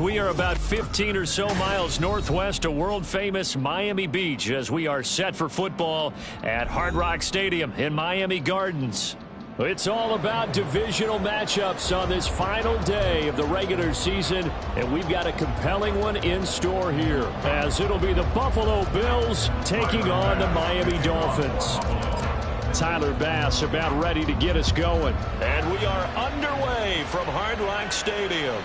We are about 15 or so miles northwest of world-famous Miami Beach as we are set for football at Hard Rock Stadium in Miami Gardens. It's all about divisional matchups on this final day of the regular season, and we've got a compelling one in store here, as it'll be the Buffalo Bills taking on the Miami Dolphins. Tyler Bass about ready to get us going. And we are underway from Hard Rock Stadium.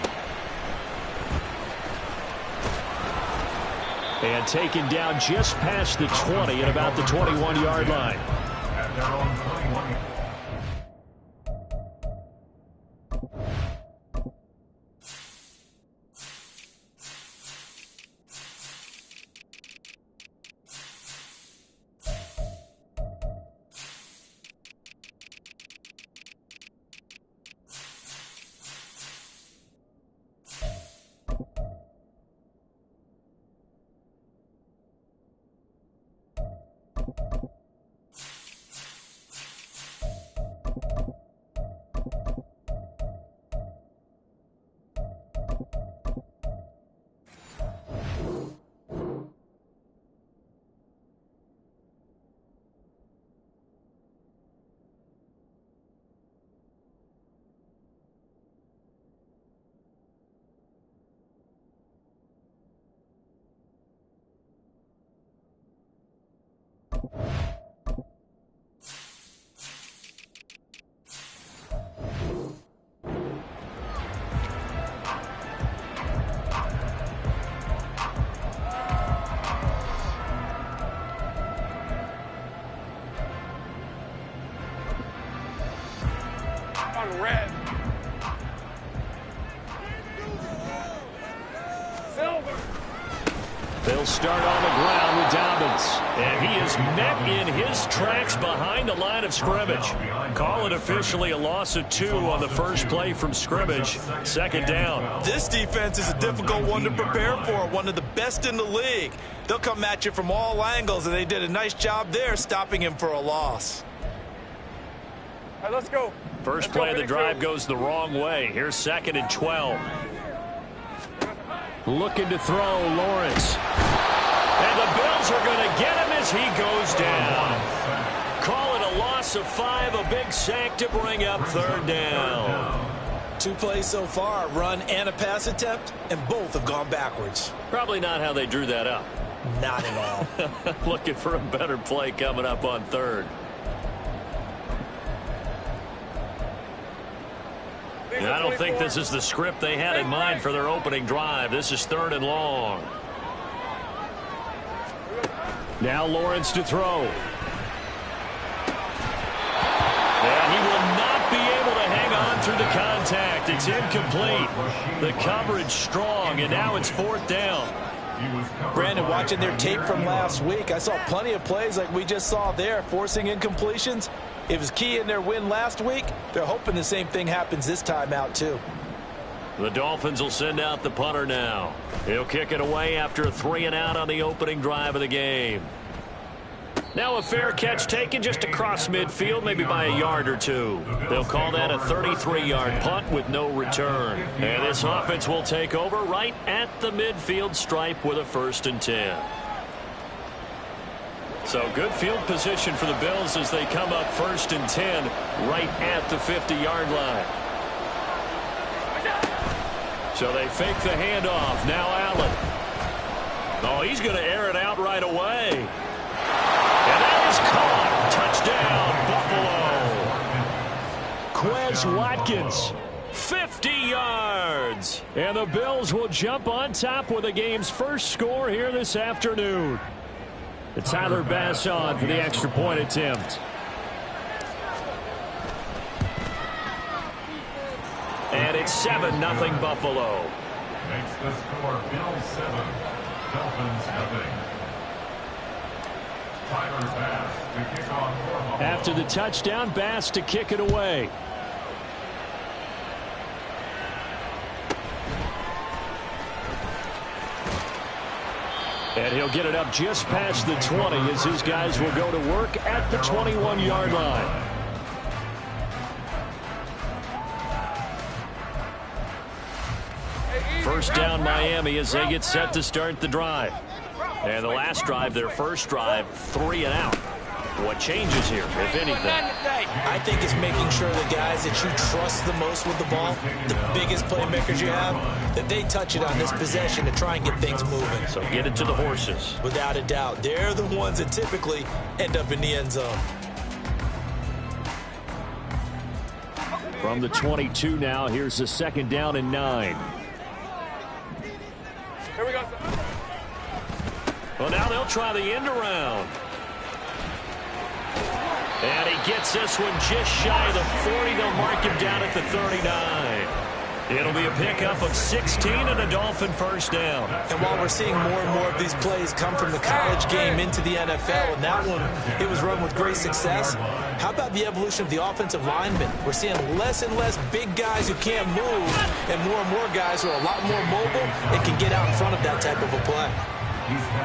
And taken down just past the 20 at about the 21-yard line. At their own 21. Red. Silver. They'll start on the ground with Dobbins. And he is met in his tracks behind the line of scrimmage. Call it officially a loss of 2 on the first play from scrimmage. Second down. This defense is a difficult one to prepare for. One of the best in the league. They'll come at you from all angles, and they did a nice job there stopping him for a loss. All right, let's go. First play of the drive goes the wrong way. Here's 2nd and 12. Looking to throw, Lawrence. And the Bills are going to get him as he goes down. Call it a loss of 5, a big sack to bring up 3rd down. 2 plays so far, a run and a pass attempt, and both have gone backwards. Probably not how they drew that up. Not at all. Looking for a better play coming up on 3rd. I don't think this is the script they had in mind for their opening drive. This is 3rd and long. Now Lawrence to throw. And he will not be able to hang on through the contact. It's incomplete. The coverage strong, and now it's 4th down. Brandon, watching their tape from last week, I saw plenty of plays like we just saw there, forcing incompletions. It was key in their win last week. They're hoping the same thing happens this time out, too. The Dolphins will send out the punter now. He'll kick it away after a 3-and-out on the opening drive of the game. Now a fair catch taken just across midfield, maybe by a yard or 2. They'll call that a 33-yard punt with no return. And this offense will take over right at the midfield stripe with a 1st and 10. So good field position for the Bills as they come up 1st and 10 right at the 50-yard line. So they fake the handoff. Now Allen. Oh, he's going to air it out right away. And that is caught. Touchdown, Buffalo. Quez Watkins, 50 yards. And the Bills will jump on top with the game's first score here this afternoon. Tyler Bass on for the extra point attempt. And it's 7-0 Buffalo. Makes the score Bills 7, Dolphins nothing. Tyler Bass to kick off for Buffalo. After the touchdown, Bass to kick it away. And he'll get it up just past the 20 as his guys will go to work at the 21-yard line. first down Miami as they get set to start the drive. And the last drive, their first drive, 3 and out. What changes here, if anything? I think it's making sure the guys that you trust the most with the ball, the biggest playmakers you have, that they touch it on this possession to try and get things moving. So get it to the horses. Without a doubt. They're the ones that typically end up in the end zone. From the 22 now, here's the second down and 9. Here we go. Well, now they'll try the end around. And he gets this one just shy of the 40. They'll mark him down at the 39. It'll be a pickup of 16 and a Dolphin first down. And while we're seeing more and more of these plays come from the college game into the NFL, and that one, it was run with great success, how about the evolution of the offensive linemen? We're seeing less and less big guys who can't move, and more guys who are a lot more mobile and can get out in front of that type of a play.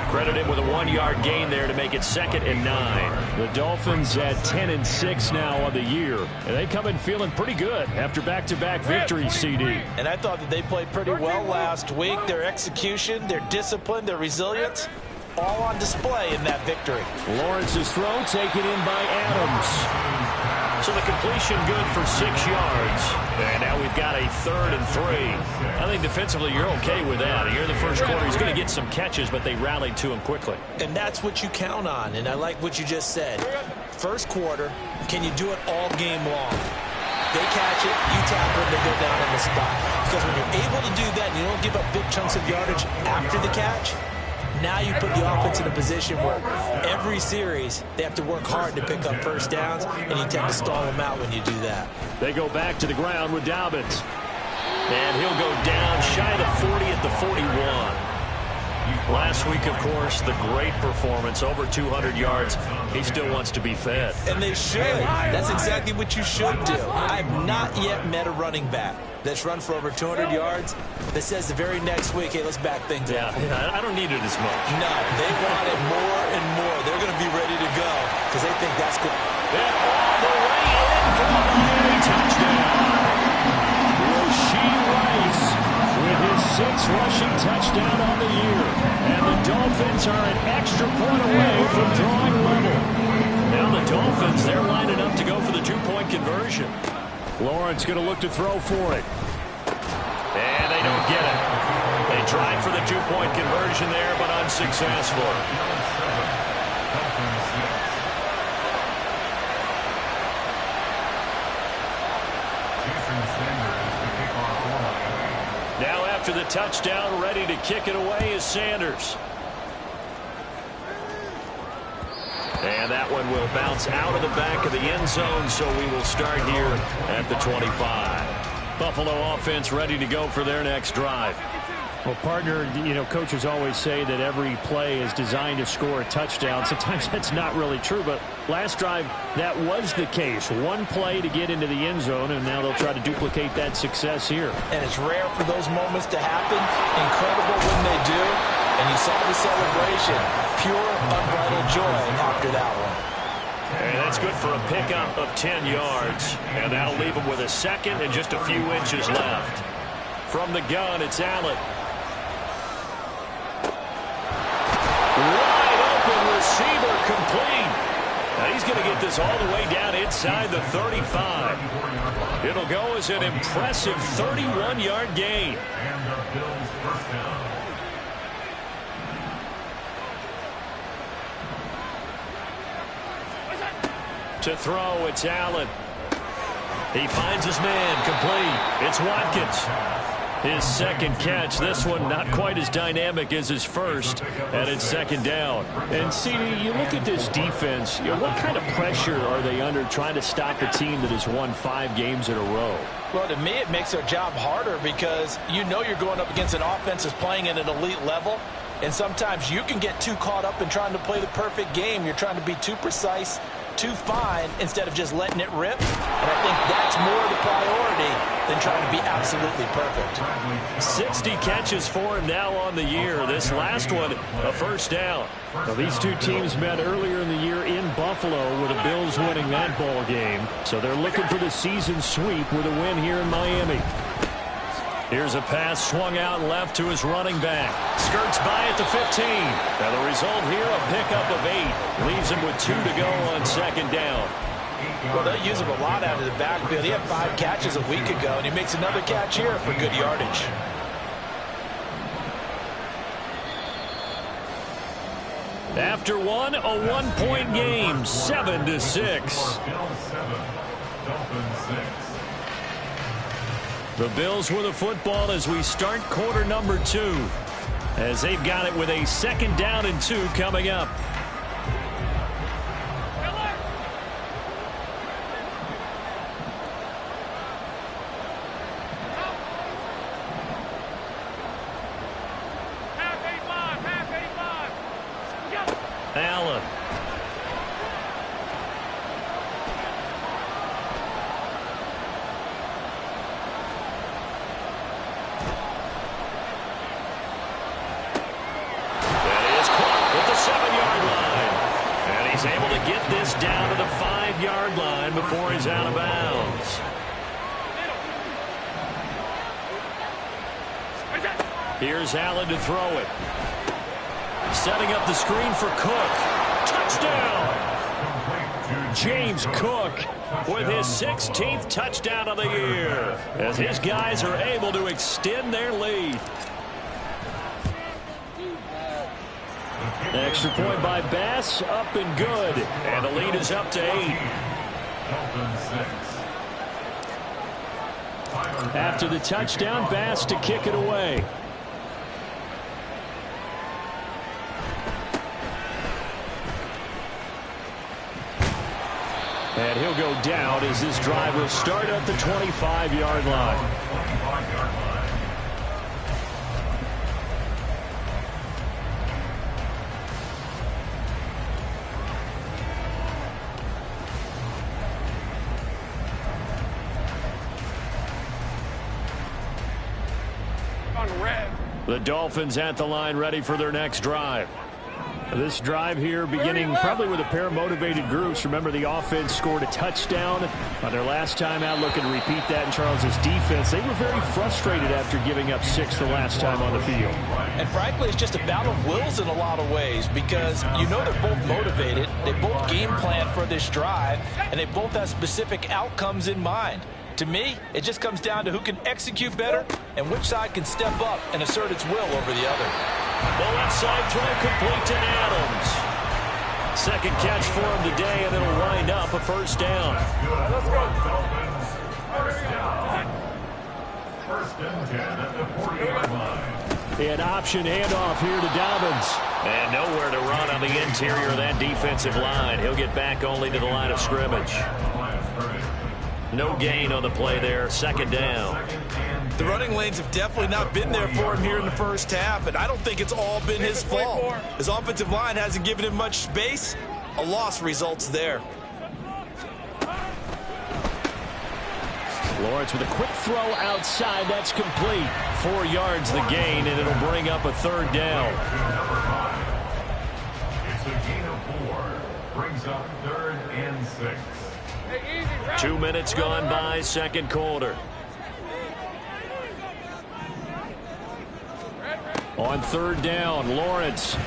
Credit him with a 1-yard gain there to make it 2nd and 9. The Dolphins at 10-6 now on the year. And they come in feeling pretty good after back-to-back victories, CD. And I thought that they played pretty well last week. Their execution, their discipline, their resilience, all on display in that victory. Lawrence's throw taken in by Adams. So the completion good for 6 yards. And now we've got a 3rd and 3. I think defensively you're okay with that. Here in the first quarter, he's going to get some catches, but they rallied to him quickly. And that's what you count on. And I like what you just said. First quarter, can you do it all game long? They catch it, you tackle it, they go down on the spot. Because when you're able to do that and you don't give up big chunks of yardage after the catch, now you put the offense in a position where every series they have to work hard to pick up first downs, and you tend to stall them out when you do that. They go back to the ground with Dobbins. And he'll go down shy of the 40 at the 41. Last week, of course, the great performance, over 200 yards. He still wants to be fed. And they should. That's exactly what you should do. I've not yet met a running back that's run for over 200 yards that says the very next week, hey, let's back things up. Yeah, I don't need it as much. No, they want it more and more. They're going to be ready to go because they think that's good. And all the way in for the Miami touchdown. Rashee Rice with his 6th rushing touchdown on the year. And the Dolphins are an extra point away from drawing level. Now the Dolphins, they're lining up to go for the 2-point conversion. Lawrence going to look to throw for it. And they don't get it. They tried for the 2-point conversion there, but unsuccessful. Now after the touchdown, ready to kick it away is Sanders. And that one will bounce out of the back of the end zone, so we will start here at the 25. Buffalo offense ready to go for their next drive. Well, partner, you know, coaches always say that every play is designed to score a touchdown. Sometimes that's not really true, but last drive, that was the case. One play to get into the end zone, and now they'll try to duplicate that success here. And it's rare for those moments to happen. Incredible when they do. And you saw the celebration. Pure, unbridled joy after that one. And that's good for a pickup of 10 yards. And that'll leave them with a 2nd and just a few inches left. From the gun, it's Allen. Wide open receiver complete. Now he's going to get this all the way down inside the 35. It'll go as an impressive 31-yard gain. And the Bills first down. To throw, it's Allen. He finds his man, complete. It's Watkins. His 2nd catch. This one not quite as dynamic as his first, and it's 2nd down. And, CD, you look at this defense, you know, what kind of pressure are they under trying to stop a team that has won 5 games in a row? Well, to me, it makes their job harder because you know you're going up against an offense that's playing at an elite level, and sometimes you can get too caught up in trying to play the perfect game. You're trying to be too precise, too fine, instead of just letting it rip. And I think that's more the priority than trying to be absolutely perfect. 60 catches for him now on the year. This last one, a first down. Well, these two teams met earlier in the year in Buffalo with the Bills winning that ball game. So they're looking for the season sweep with a win here in Miami. Here's a pass swung out left to his running back. Skirts by at the 15. And the result here, a pickup of 8. Leaves him with 2 to go on second down. Well, they'll use him a lot out of the backfield. He had 5 catches a week ago, and he makes another catch here for good yardage. After one, a 1-point game, 7-6. The Bills with the football as we start quarter number 2, as they've got it with a 2nd down and 2 coming up. Allen. He's able to get this down to the 5-yard line before he's out of bounds. Here's Allen to throw it. Setting up the screen for Cook. Touchdown! James Cook with his 16th touchdown of the year, as his guys are able to extend their lead. Extra point by Bass, up and good. And the lead is up to 8. After the touchdown, Bass to kick it away. And he'll go down as this drive will start at the 25-yard line. The Dolphins at the line, ready for their next drive. This drive here beginning probably with a pair of motivated groups. Remember, the offense scored a touchdown on their last time out. Looking to repeat that in Charles's defense. They were very frustrated after giving up 6 the last time on the field. And frankly, it's just a battle of wills in a lot of ways, because you know they're both motivated. They both game plan for this drive, and they both have specific outcomes in mind. To me, it just comes down to who can execute better and which side can step up and assert its will over the other. The left side throw complete to Adams. Second catch for him today, and it'll wind up a first down. Let's go. First and 10 at the 40-yard line. An option handoff here to Dobbins. And nowhere to run on the interior of that defensive line. He'll get back only to the line of scrimmage. No gain on the play there, second down. The running lanes have definitely not been there for him here in the first half, and I don't think it's all been his fault. His offensive line hasn't given him much space. A loss results there. Lawrence with a quick throw outside. That's complete. 4 yards the gain, and it'll bring up a third down. It's a gain of 4. Brings up 3rd and 6. 2 minutes gone by, second quarter. On third down, Lawrence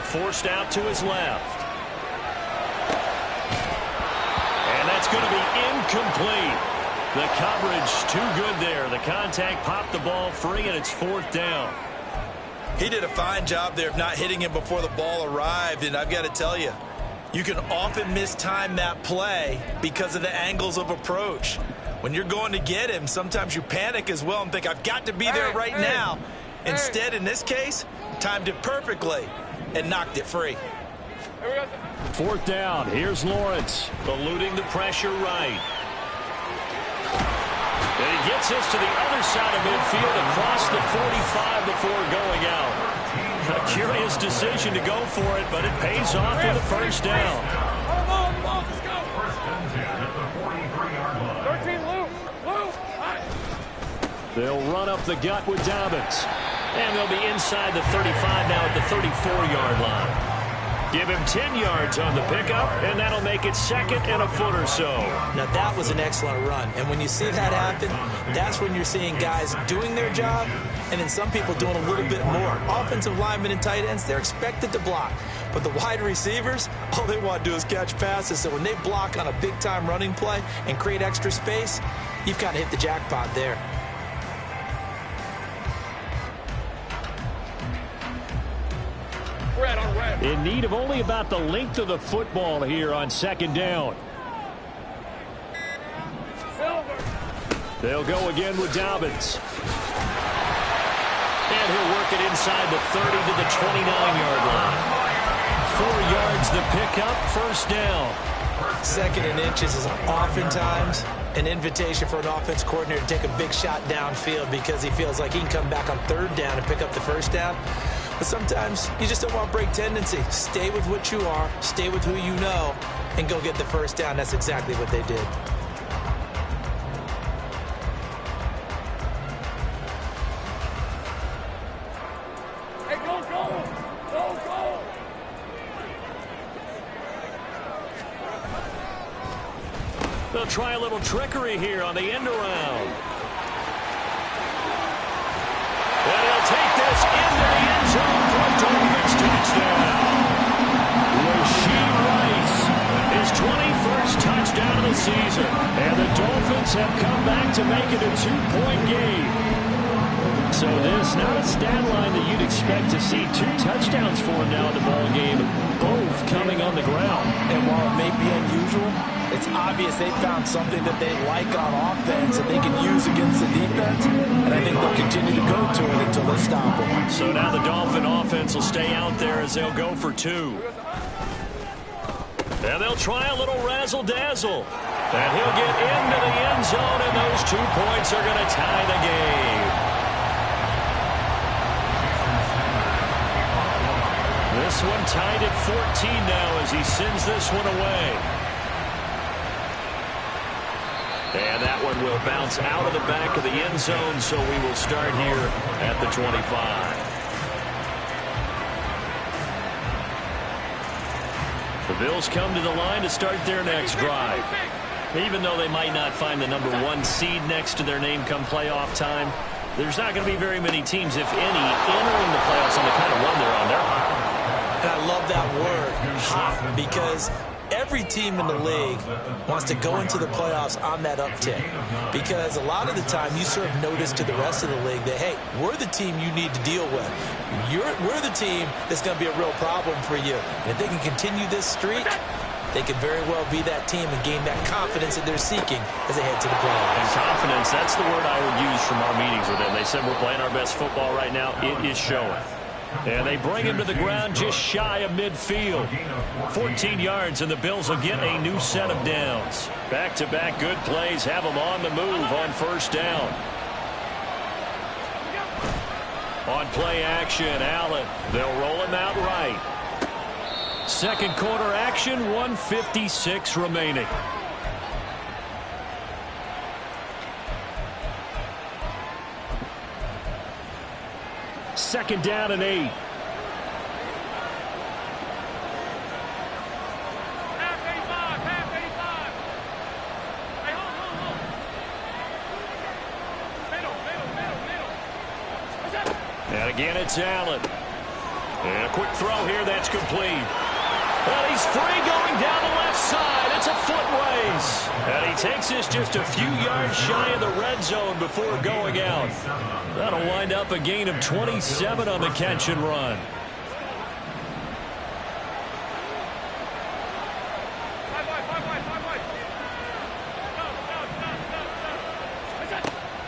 forced out to his left. And that's going to be incomplete. The coverage too good there. The contact popped the ball free, and it's 4th down. He did a fine job there of not hitting him before the ball arrived, and I've got to tell you, you can often mistime that play because of the angles of approach. When you're going to get him, sometimes you panic as well and think, I've got to be there right now. Instead, in this case, timed it perfectly and knocked it free. 4th down. Here's Lawrence, eluding the pressure right. And he gets this to the other side of midfield across the 45 before going out. A curious decision to go for it, but it pays off with a first down. Let's go. First and 10 at the 43-yard line. 13 loop. They'll run up the gut with Dobbins. And they'll be inside the 35 now at the 34-yard line. Give him 10 yards on the pickup, and that'll make it second and a foot or so. Now, that was an excellent run. And when you see that happen, that's when you're seeing guys doing their job, and then some people doing a little bit more. Offensive linemen and tight ends, they're expected to block. But the wide receivers, all they want to do is catch passes. So when they block on a big-time running play and create extra space, you've kind of hit the jackpot there. In need of only about the length of the football here on second down. They'll go again with Dobbins. And he'll work it inside the 30 to the 29-yard line. 4 yards the pickup, first down. Second and inches is oftentimes an invitation for an offense coordinator to take a big shot downfield because he feels like he can come back on third down and pick up the first down. But sometimes you just don't want to break tendency. Stay with what you are, stay with who you know, and go get the first down. That's exactly what they did. Hey, go, go! Go, go! They'll try a little trickery here on the end around. And he'll take this into the end zone for a Dolphins touchdown. Rasheed Rice, his 21st touchdown of the season. And the Dolphins have come back to make it a 2-point game. So this, not a stat line that you'd expect to see 2 touchdowns for him now in the ball game, both coming on the ground. And while it may be unusual, it's obvious they found something that they like on offense and they can use against the defense, and I think they'll continue to go to it until they stop it. So now the Dolphin offense will stay out there as they'll go for 2. And they'll try a little razzle-dazzle. And he'll get into the end zone, and those 2 points are going to tie the game. This one tied at 14 now as he sends this one away. And that one will bounce out of the back of the end zone, so we will start here at the 25. The Bills come to the line to start their next drive. Even though they might not find the number 1 seed next to their name come playoff time, there's not going to be very many teams, if any, entering the playoffs on the kind of run they're on. They're hot. And I love that word, hot, because every team in the league wants to go into the playoffs on that uptick. Because a lot of the time you serve notice to the rest of the league that, hey, we're the team you need to deal with. We're the team that's going to be a real problem for you. And if they can continue this streak, they could very well be that team and gain that confidence that they're seeking as they head to the playoffs. And confidence, that's the word I would use from our meetings with them. They said we're playing our best football right now. It is showing. And they bring him to the ground just shy of midfield. 14 yards, and the Bills will get a new set of downs. Back-to-back good plays have them on the move on first down. On play action, Allen. They'll roll him out right. Second quarter action, 1:56 remaining. Second down and 8. And again, it's Allen. And a quick throw here, that's complete. Well, he's free going down the left side. It's a foot race. And he takes this just a few yards shy of the red zone before going out. That'll wind up a gain of 27 on the catch and run.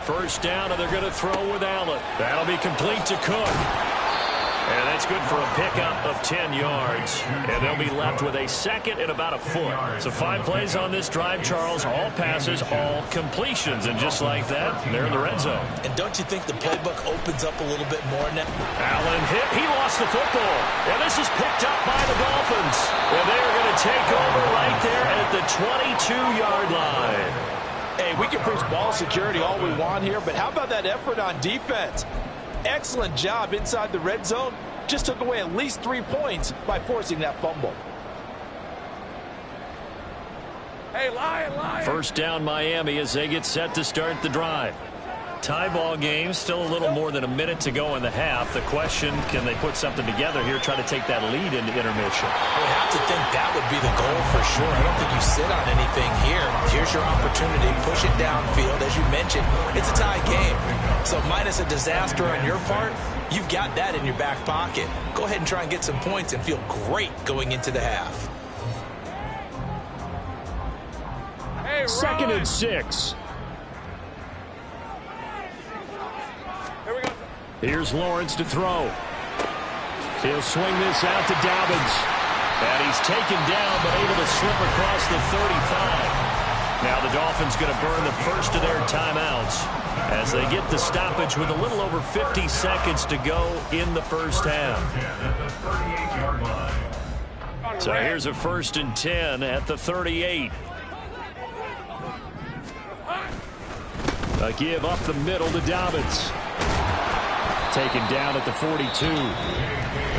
First down, and they're going to throw with Allen. That'll be complete to Cook. And that's good for a pickup of 10 yards. And they'll be left with a second and about a foot. So 5 plays on this drive, Charles. All passes, all completions. And just like that, they're in the red zone. And don't you think the playbook opens up a little bit more now? Allen hit. He lost the football. And this is picked up by the Dolphins. And they are going to take over right there at the 22-yard line. Hey, we can preach ball security all we want here, but how about that effort on defense? Excellent job inside the red zone, just took away at least 3 points by forcing that fumble. Hey, Lion. First down Miami as they get set to start the drive. Tie ball game, still a little more than a minute to go in the half. The question, can they put something together here, try to take that lead into intermission? I would have to think that would be the goal for sure. I don't think you sit on anything here. Here's your opportunity. Push it downfield. As you mentioned, it's a tie game. So minus a disaster on your part, you've got that in your back pocket. Go ahead and try and get some points and feel great going into the half. Hey, Second and 6. Here we go. Here's Lawrence to throw. He'll swing this out to Dobbins. And he's taken down but able to slip across the 35. Now the Dolphins going to burn the first of their timeouts as they get the stoppage with a little over 50 seconds to go in the first half. So here's a 1st and 10 at the 38. A give up the middle to Dobbins. Taken down at the 42.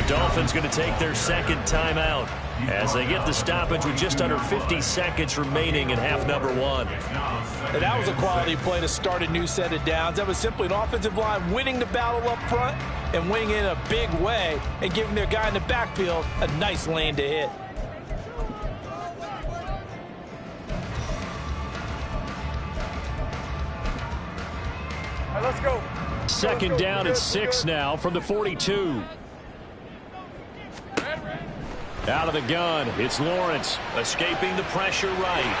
The Dolphins going to take their second timeout as they get the stoppage with just under 50 seconds remaining in half number 1. And that was a quality play to start a new set of downs. That was simply an offensive line winning the battle up front and winning it in a big way and giving their guy in the backfield a nice lane to hit. All right, let's go. Second down at 6 now from the 42. Out of the gun, it's Lawrence escaping the pressure right.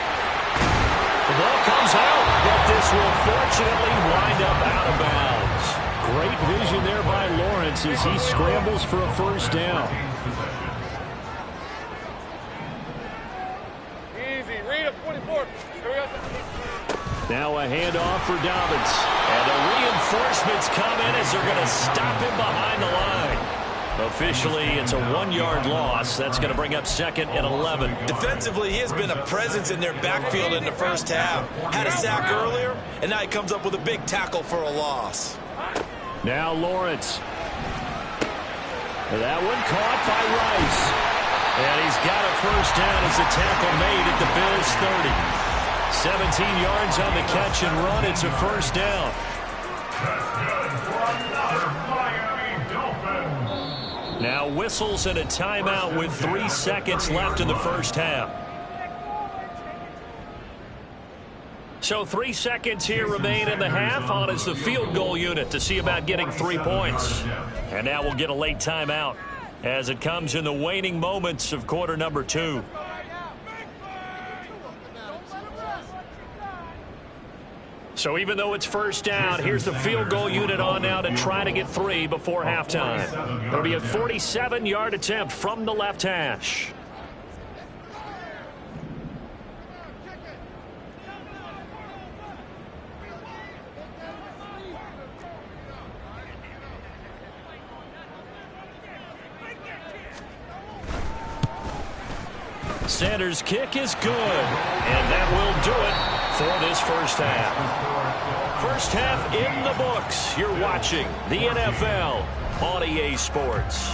The ball comes out, but this will fortunately wind up out of bounds. Great vision there by Lawrence as he scrambles for a first down. Easy. Read up 24. Here we go. Now a handoff for Dobbins. And the reinforcements come in as they're going to stop him behind the line. Officially, it's a 1-yard loss. That's going to bring up 2nd and 11. Defensively, he has been a presence in their backfield in the first half. Had a sack earlier, and now he comes up with a big tackle for a loss. Now Lawrence. That one caught by Rice. And he's got a first down as the tackle made at the Bills' 30. 17 yards on the catch and run. It's a first down. Now whistles and a timeout with 3 seconds left in the first half. So 3 seconds here remain in the half. On is the field goal unit to see about getting 3 points. And now we'll get a late timeout as it comes in the waning moments of quarter number 2. So even though it's first down, here's the field goal unit on now to try to get 3 before halftime. It'll be a 47-yard attempt from the left hash. Sanders' kick is good, and that will do it for this first half. First half in the books. You're watching the NFL on EA Sports.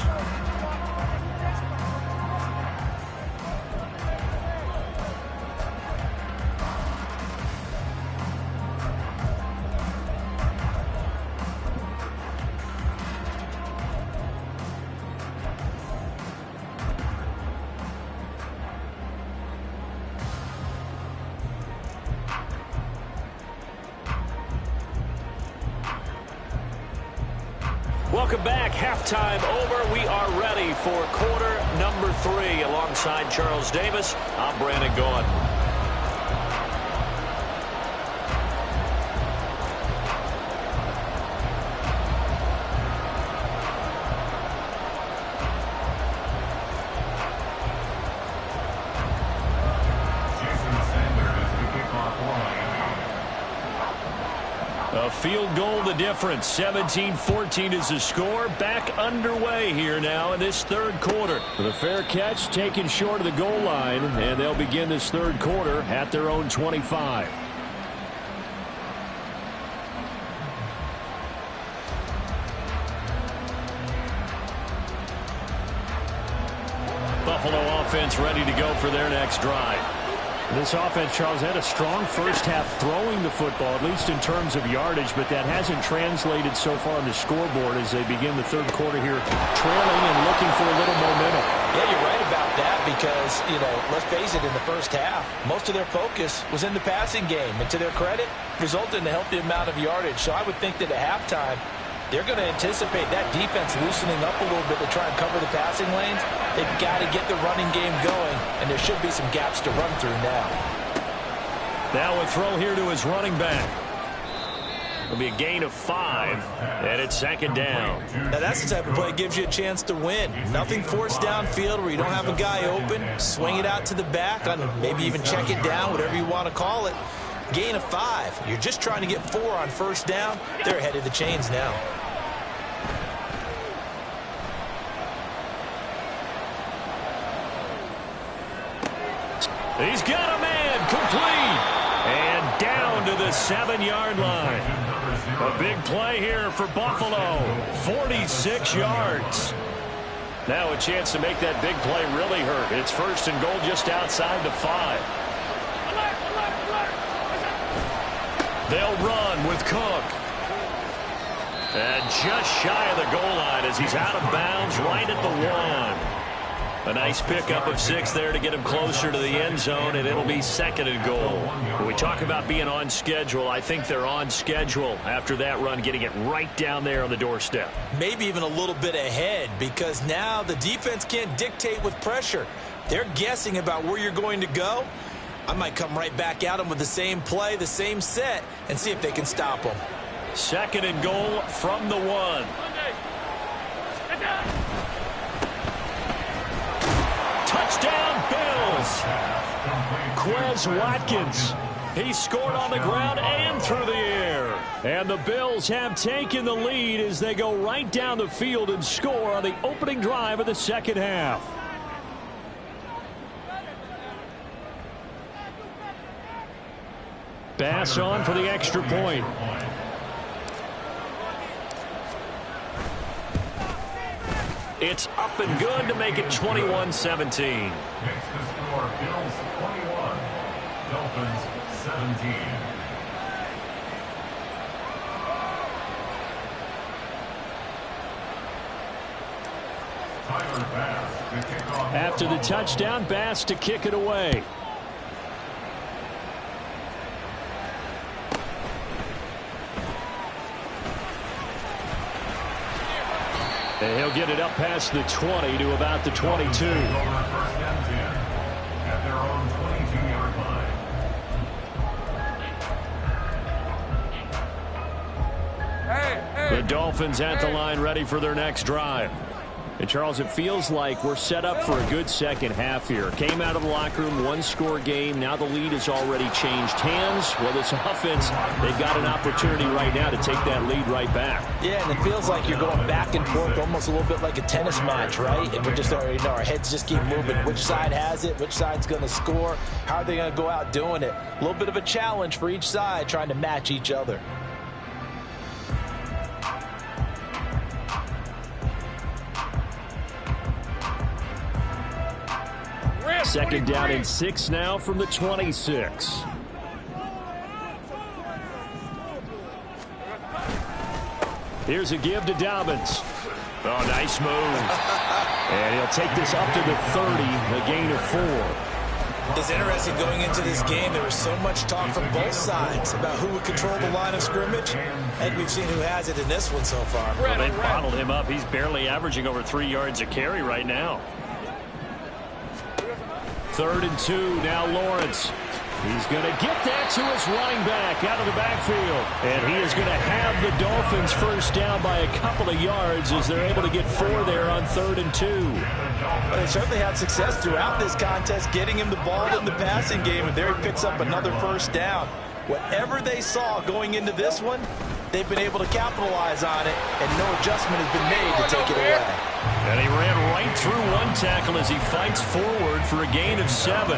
Welcome back. Halftime over. We are ready for quarter number 3. Alongside Charles Davis, I'm Brandon Gordon. A field goal the difference. 17-14 is the score. Back underway here now in this third quarter. The fair catch taken short of the goal line, and they'll begin this third quarter at their own 25. Buffalo offense ready to go for their next drive. This offense, Charles, had a strong first half throwing the football, at least in terms of yardage, but that hasn't translated so far on the scoreboard as they begin the third quarter here, trailing and looking for a little momentum. Yeah, you're right about that because, let's face it, in the first half, most of their focus was in the passing game. And to their credit, resulted in a healthy amount of yardage. So I would think that at halftime, they're going to anticipate that defense loosening up a little bit to try and cover the passing lanes. They've got to get the running game going, and there should be some gaps to run through now. Now a throw here to his running back. It'll be a gain of 5, and it's second down. Now that's the type of play that gives you a chance to win. Nothing forced downfield where you don't have a guy open. Swing it out to the back, maybe even check it down, whatever you want to call it. Gain of 5. You're just trying to get 4 on first down. They're ahead of the chains now. He's got a man, complete, and down to the 7-yard line. A big play here for Buffalo, 46 yards. Now a chance to make that big play really hurt. It's first and goal just outside the 5. They'll run with Cook. And just shy of the goal line as he's out of bounds right at the 1. A nice pickup of 6 there to get him closer to the end zone, and it'll be second and goal. When we talk about being on schedule, I think they're on schedule after that run, getting it right down there on the doorstep. Maybe even a little bit ahead because now the defense can't dictate with pressure. They're guessing about where you're going to go. I might come right back at them with the same play, the same set, and see if they can stop them. Second and goal from the 1. Touchdown, Bills. Quez Watkins. He scored on the ground and through the air. And the Bills have taken the lead as they go right down the field and score on the opening drive of the second half. Bass on for the extra point. It's up and good to make it 21-17. Makes the score Bills 21, Dolphins 17. Tyler Bass to kick off. After the touchdown, Bass to kick it away. And he'll get it up past the 20 to about the 22. Over first and 10 at their own 22-yard line. The Dolphins at the line ready for their next drive. And, Charles, it feels like we're set up for a good second half here. Came out of the locker room, one-score game. Now the lead has already changed hands. Well, this offense, they've got an opportunity right now to take that lead right back. Yeah, and it feels like you're going back and forth, almost a little bit like a tennis match, right? And we just already know our heads just keep moving. Which side has it? Which side's going to score? How are they going to go out doing it? A little bit of a challenge for each side, trying to match each other. Second down and 6 now from the 26. Here's a give to Dobbins. Oh, nice move. And he'll take this up to the 30, a gain of 4. It's interesting going into this game. There was so much talk from both sides about who would control the line of scrimmage. And we've seen who has it in this one so far. Well, they bottled him up. He's barely averaging over 3 yards a carry right now. 3rd and 2, now Lawrence. He's going to get that to his running back out of the backfield. And he is going to have the Dolphins first down by a couple of yards as they're able to get 4 there on 3rd and 2. Well, they certainly had success throughout this contest, getting him the ball in the passing game, and there he picks up another first down. Whatever they saw going into this one, they've been able to capitalize on it, and no adjustment has been made to take it away. And he ran right through one tackle as he fights forward for a gain of 7.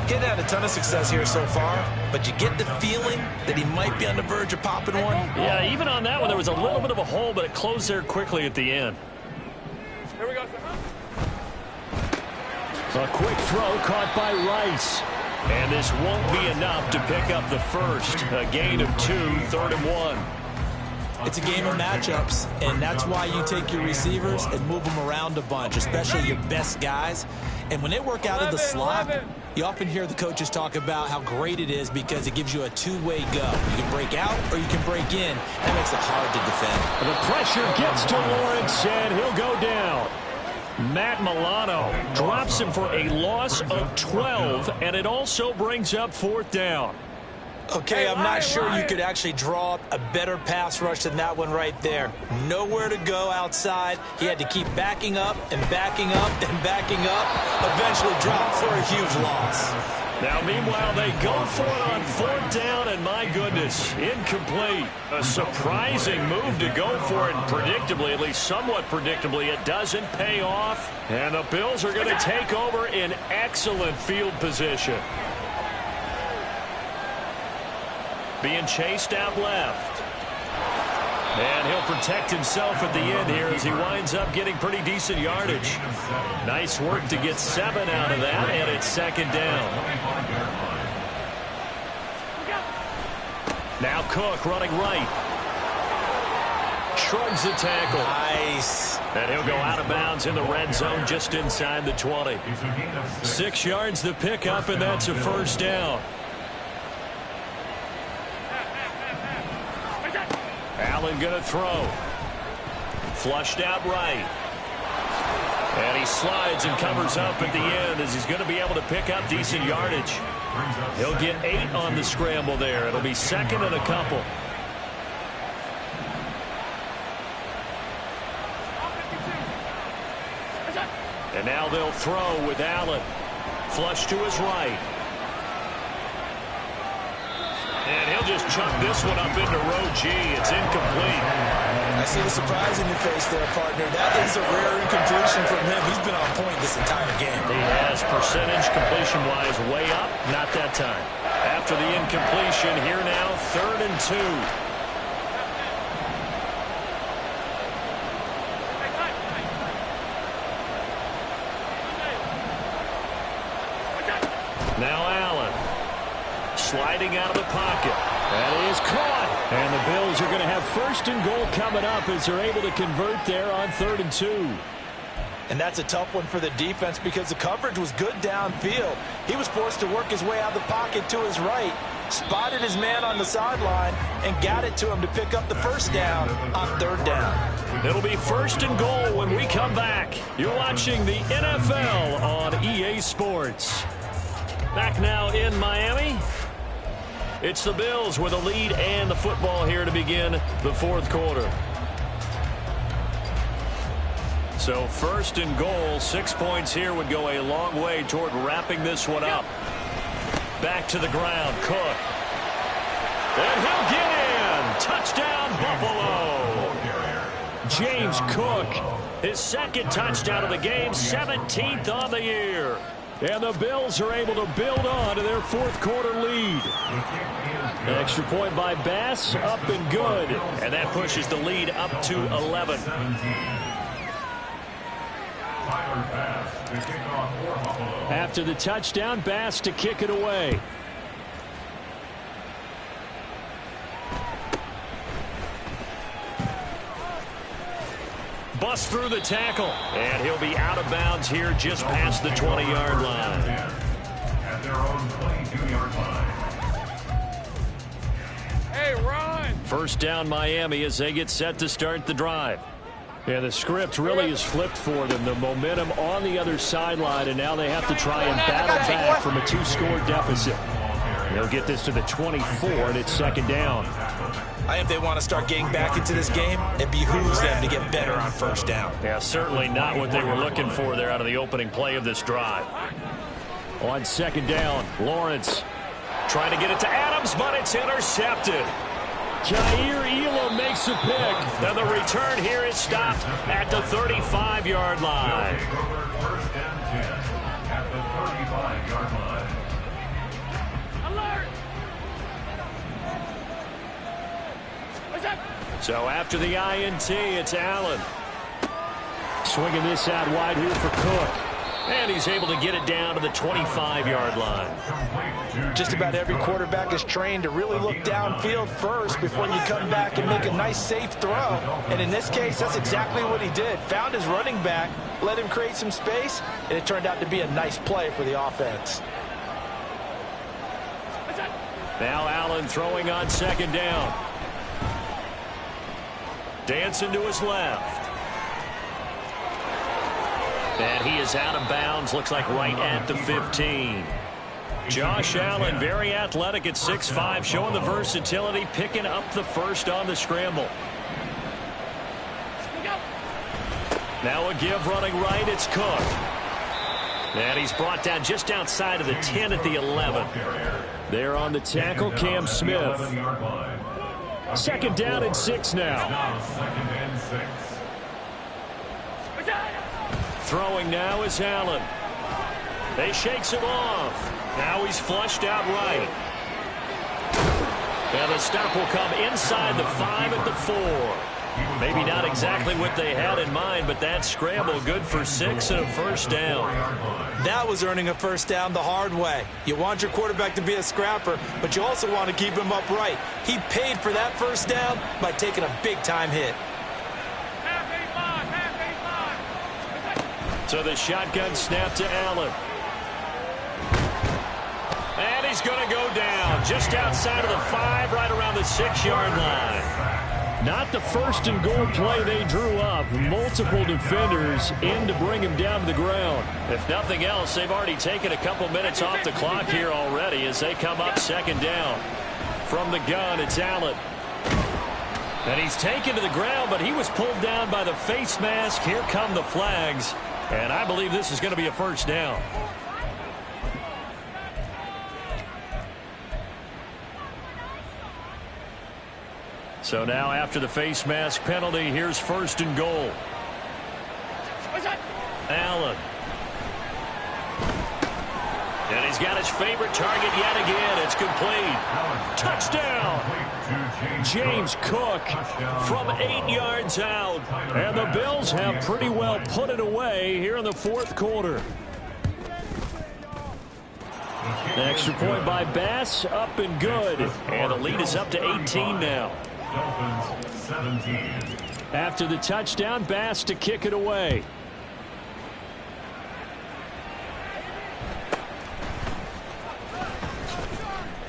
Getting had a ton of success here so far, but you get the feeling that he might be on the verge of popping one. Yeah, even on that one, there was a little bit of a hole, but it closed there quickly at the end. Here we go. A quick throw caught by Rice. And this won't be enough to pick up the first. A gain of 2, 3rd and 1. It's a game of matchups, and that's why you take your receivers and move them around a bunch, especially your best guys. And when they work out of the slot, you often hear the coaches talk about how great it is because it gives you a two-way go. You can break out or you can break in. That makes it hard to defend. The pressure gets to Lawrence, and he'll go down. Matt Milano drops him for a loss of 12, and it also brings up 4th down. Okay, I'm not sure you could actually draw up a better pass rush than that one right there. Nowhere to go outside. He had to keep backing up and backing up and backing up. Eventually dropped for a huge loss. Now, meanwhile, they go for it on 4th down, and my goodness, incomplete. A surprising move to go for it, and predictably, at least somewhat predictably, it doesn't pay off. And the Bills are going to take over in excellent field position. Being chased out left. And he'll protect himself at the end here as he winds up getting pretty decent yardage. Nice work to get 7 out of that, and it's 2nd down. Now Cook running right. Shrugs the tackle. Nice. And he'll go out of bounds in the red zone just inside the 20. 6 yards to pick up, and that's a 1st down. Allen going to throw. Flushed out right. And he slides and covers up at the end as he's going to be able to pick up decent yardage. He'll get 8 on the scramble there. It'll be 2nd and a couple. And now they'll throw with Allen. Flush to his right. And he'll just chunk this one up into row G. It's incomplete. I see the surprise in your face there, partner. That is a rare incompletion from him. He's been on point this entire game. He has percentage completion-wise way up. Not that time. After the incompletion, here now, 3rd and 2. Now Allen. Sliding out of the pocket. That is caught. And the Bills are going to have 1st and goal coming up as they're able to convert there on 3rd and 2. And that's a tough one for the defense because the coverage was good downfield. He was forced to work his way out of the pocket to his right, spotted his man on the sideline, and got it to him to pick up the 1st down on 3rd down. It'll be 1st and goal when we come back. You're watching the NFL on EA Sports. Back now in Miami. It's the Bills with a lead and the football here to begin the 4th quarter. So 1st and goal, 6 points here would go a long way toward wrapping this one up. Back to the ground, Cook. And he'll get in. Touchdown, Buffalo. James Cook, his 2nd touchdown of the game, 17th on the year. And the Bills are able to build on to their 4th quarter lead. An extra point by Bass, up and good. And that pushes the lead up to 11. After the touchdown, Bass to kick it away. Bust through the tackle. And he'll be out of bounds here just past the 20-yard line. At their own 22-yard line. Hey, run! 1st down Miami as they get set to start the drive. Yeah, the script really is flipped for them. The momentum on the other sideline, and now they have to try and battle back from a 2-score deficit. They'll get this to the 24, and it's 2nd down. If they want to start getting back into this game, it behooves them to get better on 1st down. Yeah, certainly not what they were looking for there out of the opening play of this drive. On 2nd down, Lawrence trying to get it to Adams, but it's intercepted. Jair Elam makes a pick. And the return here is stopped at the 35-yard line. 1st and 10 at the 35-yard line. So after the INT, it's Allen. Swinging this out wide here for Cook. And he's able to get it down to the 25-yard line. Just about every quarterback is trained to really look downfield first before you come back and make a nice, safe throw. And in this case, that's exactly what he did. Found his running back, let him create some space, and it turned out to be a nice play for the offense. Now Allen throwing on second down. Dancing to his left. And he is out of bounds, looks like right at the 15. Josh Allen, very athletic at 6'5", showing the versatility, picking up the first on the scramble. Now a give running right, it's Cook. And he's brought down just outside of the 10 at the 11. There on the tackle, Cam Smith. Second down and 6 now. Throwing now is Allen. They shakes him off. Now he's flushed out right. And the stop will come inside the 5 at the 4. Maybe not exactly what they had in mind, but that scramble good for 6 and a first down. That was earning a first down the hard way. You want your quarterback to be a scrapper, but you also want to keep him upright. He paid for that first down by taking a big-time hit. So the shotgun snap to Allen. And he's going to go down just outside of the 5, right around the 6-yard line. Not the first and goal play they drew up. Multiple defenders in to bring him down to the ground. If nothing else, they've already taken a couple minutes off the clock here already as they come up second down. From the gun, it's Allen. And he's taken to the ground, but he was pulled down by the face mask. Here come the flags. And I believe this is going to be a first down. So now after the face mask penalty, here's first and goal. Allen. And he's got his favorite target yet again. It's complete. Touchdown. James Cook from 8 yards out. And the Bills have pretty well put it away here in the fourth quarter. The extra point by Bass, up and good. And the lead is up to 18 now. Dolphins 17. After the touchdown, Bass to kick it away.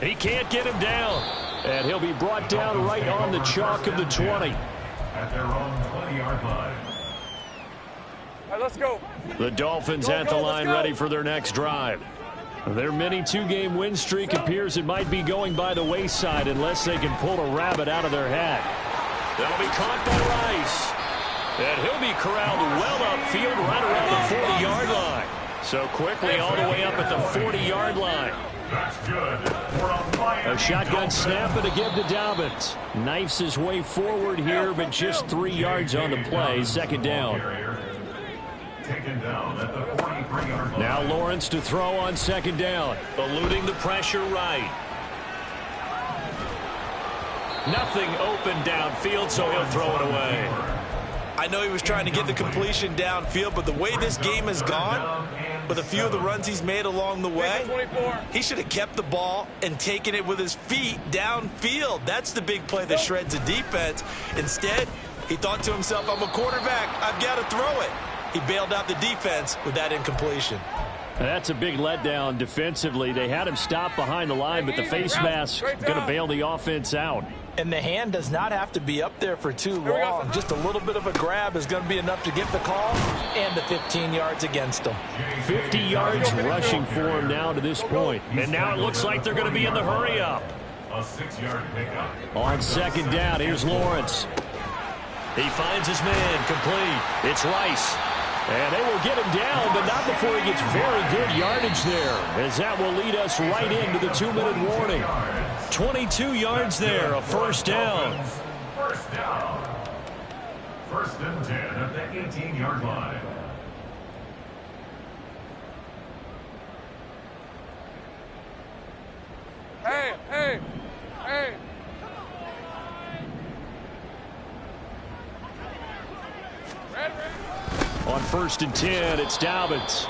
He can't get him down. And he'll be brought down right on the chalk of the 20. At their own 20-yard line. All right, let's go. The Dolphins at the line ready for their next drive. Their mini two-game win streak appears it might be going by the wayside unless they can pull a rabbit out of their hat. That'll be caught by Rice. And he'll be corralled well upfield right around the 40-yard line. So quickly all the way up at the 40-yard line. That's good. A shotgun snap and a give to Dobbins. Knifes his way forward here, but just 3 yards on the play. Second down. Taken down at the 43-yard line. Now Lawrence to throw on second down. Eluding the pressure right. Nothing open downfield, so he'll throw it away. I know he was trying to get the completion downfield, but the way this game has gone, with a few of the runs he's made along the way, he should have kept the ball and taken it with his feet downfield. That's the big play that shreds the defense. Instead, he thought to himself, I'm a quarterback, I've got to throw it. He bailed out the defense with that incompletion. That's a big letdown defensively. They had him stop behind the line, but the face mask going to bail the offense out. And the hand does not have to be up there for too long. Just a little bit of a grab is going to be enough to get the call and the 15 yards against him. 50 yards rushing for him now to this point. And now it looks like they're going to be in the hurry up. A 6-yard pickup. On second down, here's Lawrence. He finds his man complete. It's Rice. And they will get him down, but not before he gets very good yardage there, as that will lead us right into the 2-minute warning. 22 yards there, a first down. First down. First and 10 at the 18-yard line. Hey, hey, hey. On first and 10, it's Dobbins.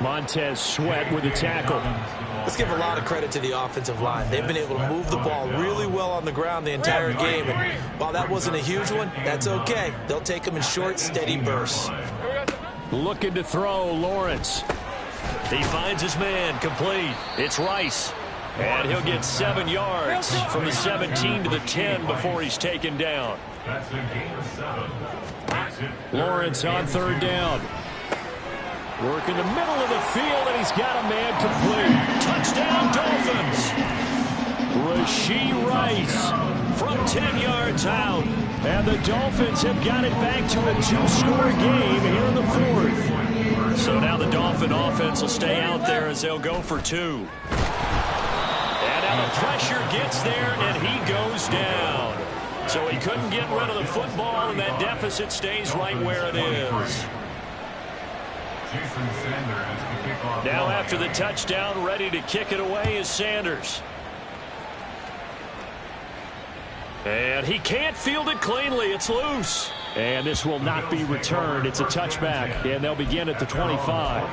Montez Sweat with the tackle. Let's give a lot of credit to the offensive line. They've been able to move the ball really well on the ground the entire game. And while that wasn't a huge one, that's okay. They'll take them in short, steady bursts. Looking to throw, Lawrence. He finds his man, complete. It's Rice. And he'll get 7 yards from the 17 to the 10 before he's taken down. That's a gain of 7. Lawrence on third down. Work in the middle of the field, and he's got a man complete. Touchdown, Dolphins. Rashee Rice From 10 yards out. And the Dolphins have got it back to a 2-score game here in the fourth. So now the Dolphin offense will stay out there as they'll go for 2. And now the pressure gets there, and he goes down. So he couldn't get rid of the football, and that deficit stays right where it is. Now after the touchdown, ready to kick it away is Sanders. And he can't field it cleanly. It's loose. And this will not be returned. It's a touchback, and they'll begin at the 25.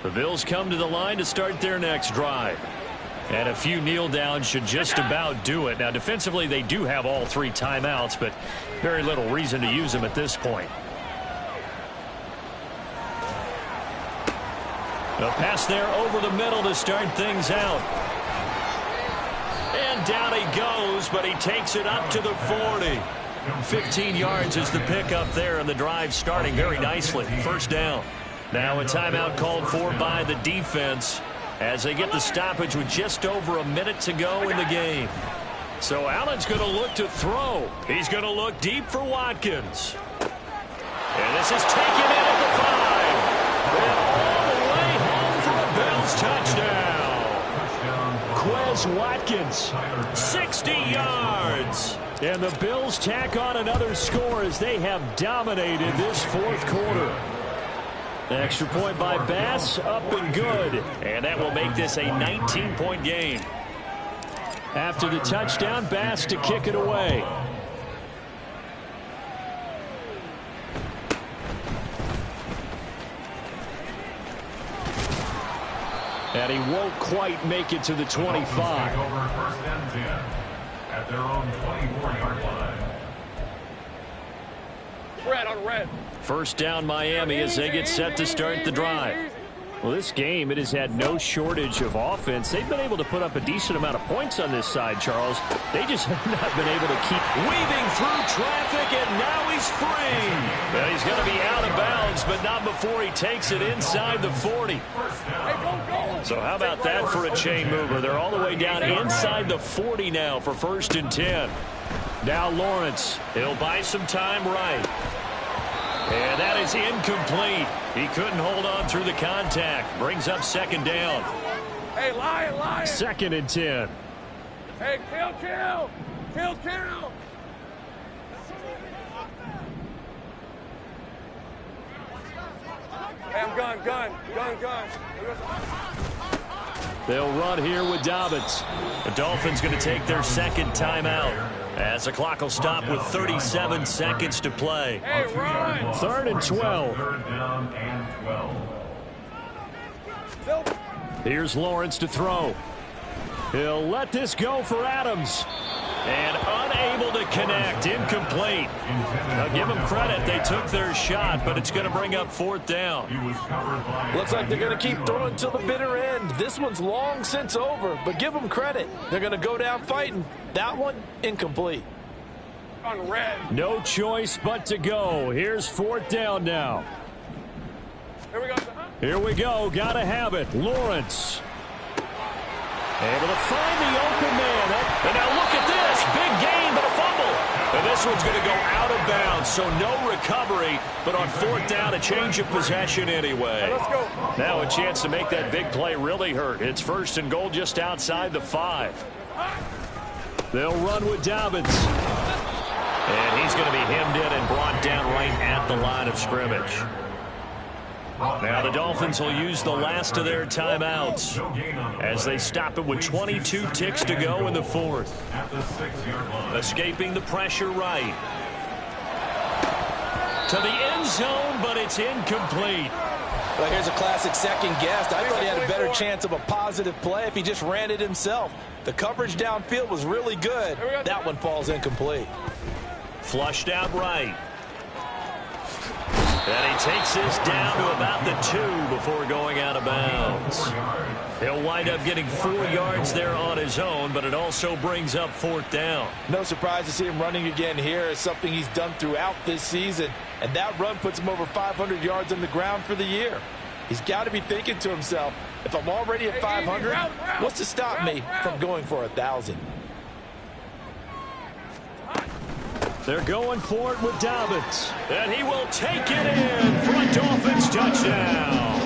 The Bills come to the line to start their next drive. And a few kneel downs should just about do it. Now, defensively, they do have all 3 timeouts, but very little reason to use them at this point. A pass there over the middle to start things out. And down he goes, but he takes it up to the 40. 15 yards is the pickup there, and the drive starting very nicely. First down. Now a timeout called for by the defense as they get the stoppage with just over a minute to go in the game. So Allen's going to look to throw. He's going to look deep for Watkins. And this is taken in at the 5. And all the way home for a Bills touchdown. Quez Watkins, 60 yards. And the Bills tack on another score as they have dominated this fourth quarter. Extra point by Bass, up and good. And that will make this a 19-point game. After the touchdown, Bass to kick it away. And he won't quite make it to the 25. Over first and 10 at their own 24-yard line. Red on red. First down Miami as they get set to start the drive. Well, this game, it has had no shortage of offense. They've been able to put up a decent amount of points on this side, Charles. They just have not been able to keep weaving through traffic, and now he's free. Well, he's going to be out of bounds, but not before he takes it inside the 40. So how about that for a chain mover? They're all the way down inside the 40 now for first and 10. Now Lawrence. He'll buy some time right. And that is incomplete. He couldn't hold on through the contact. Brings up second down. Hey, lion. Second and 10. Hey, kill. Hey, I'm gun. They'll run here with Dobbins. The Dolphins going to take their second timeout as the clock will stop with 37 seconds to play. Hey, run. Third and 12. Third down and 12. Here's Lawrence to throw. He'll let this go for Adams. And unable to connect. Incomplete. Now give them credit. They took their shot, but it's going to bring up fourth down. Looks like they're going to keep throwing till the bitter end. This one's long since over, but give them credit. They're going to go down fighting. That one, incomplete. On red. No choice but to go. Here's fourth down now. Here we go. Got to have it. Lawrence. Able to find the open man. And now look at this. Big gain, but a fumble. And this one's going to go out of bounds, so no recovery. But on fourth down, a change of possession anyway. Let's go. Now a chance to make that big play really hurt. It's first and goal just outside the 5. They'll run with Dobbins. And he's going to be hemmed in and brought down right at the line of scrimmage. Now the Dolphins will use the last of their timeouts as they stop it with 22 ticks to go in the fourth. Escaping the pressure right. To the end zone, but it's incomplete. Well, here's a classic second guess. I thought he had a better chance of a positive play if he just ran it himself. The coverage downfield was really good. That one falls incomplete. Flushed out right. And he takes this down to about the 2 before going out of bounds. He'll wind up getting 4 yards there on his own, but it also brings up 4th down. No surprise to see him running again here. It's something he's done throughout this season. And that run puts him over 500 yards on the ground for the year. He's got to be thinking to himself, if I'm already at 500, what's to stop me from going for 1,000? They're going for it with Dobbins. And he will take it in for a Dolphins touchdown.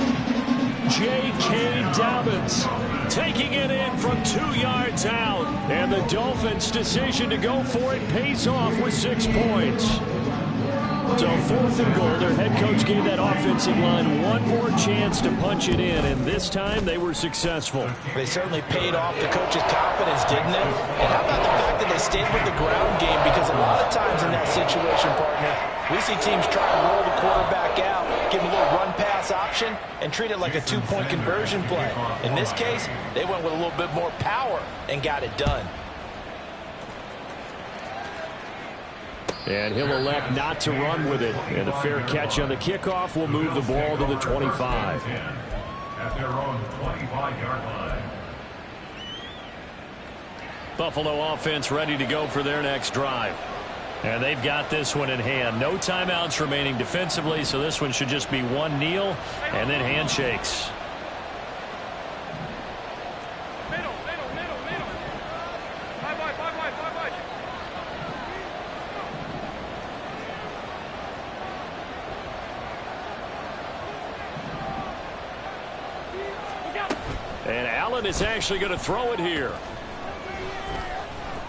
J.K. Dobbins taking it in from 2 yards out. And the Dolphins' decision to go for it pays off with 6 points. So 4th and goal, their head coach gave that offensive line one more chance to punch it in, and this time they were successful. They certainly paid off the coach's confidence, didn't it? And how about the fact that they stayed with the ground game? Because a lot of times in that situation, partner, we see teams try to roll the quarterback out, give him a little run-pass option, and treat it like a 2-point conversion play. In this case, they went with a little bit more power and got it done. And he'll elect not to run with it. And a fair catch on the kickoff will move the ball to the 25. At their own 25-yard line. Buffalo offense ready to go for their next drive. And they've got this one in hand. No timeouts remaining defensively, so this one should just be one kneel and then handshakes. Middle. Bye-bye. And Allen is actually going to throw it here.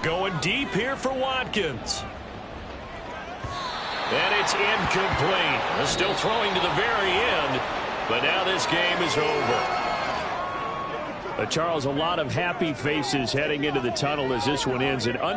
Going deep here for Watkins. And it's incomplete. Still throwing to the very end, but now this game is over. Charles, a lot of happy faces heading into the tunnel as this one ends.